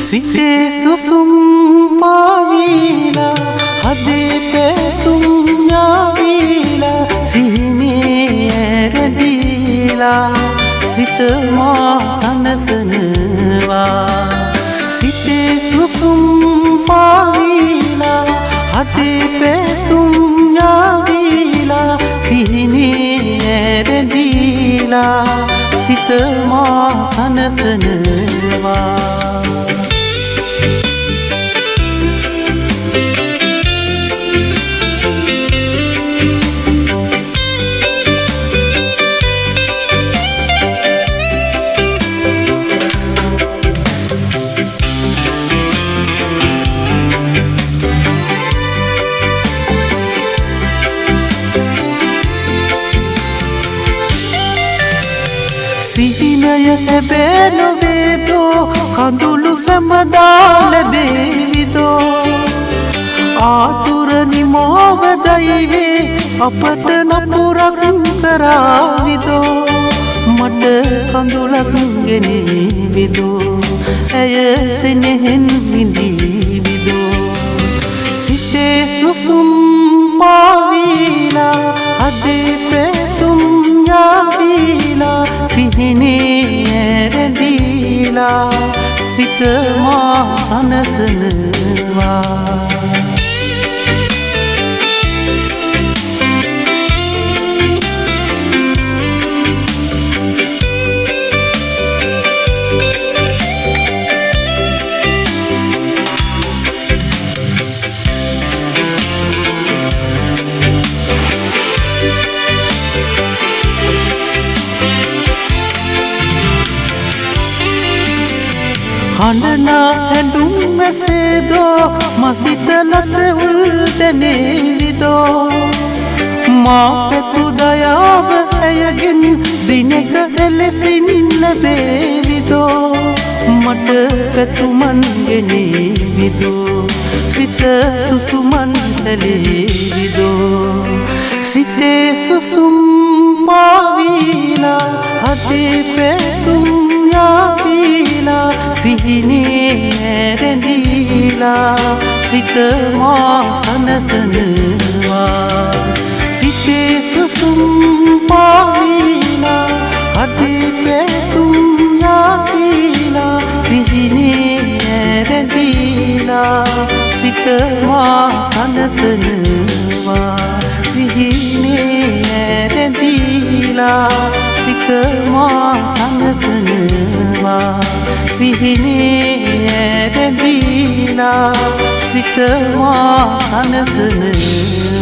සිතේ සුසුම් පාවිලා හදේ පැතුම් යාවිලා සිහිනේ ඇරදීලා සිත මා සනසනවා සිතේ සුසුම් පාවිලා හදේ පැතුම් යාවිලා සිහිනේ ඇරදීලා සිත මා සනසනවා සිහිනය සැබෑ නොවේදෝ කඳුළු සැමදා ලැබේවිදෝ ආතුර නිමෝව දෛවේ අපට නපුරක් කරාවිදෝ මට කඳුලක් ගෙනේවිදෝ ඇය සෙනෙහෙන් විඳීවිදෝ සිතේ සුසුම් පාවිලා හදේ පැතුම් යාවිලා සිහිනේ ඇරදීලා සිත මා සනසනවා හඬනා ඇඳුම් ඇසේදෝ මසිත ලත උල්දැනේවිදෝ මා පැතු දයාව ඇයගෙන් දිනක එලෙසින් ලැබේවිදෝ මට පැතුමන් ගෙනේවිදෝ සිත සුසුමන් හැලේවිදෝ සිතේ සුසුම් පාවිලා හදේ පැතුම් යාවිලා සිහිනේ ඇරදීලා සිත මා සනසනවා සිතේ සුසුම් පාවිලා හදේ පැතුම් යාවිලා සිහිනේ ඇරදීලා සිත මා සනසනවා සිහිනේ ඇරදීලා සිත මා සනසනවා සිහිනේ ඇරදීලා සිත මා සනසනවා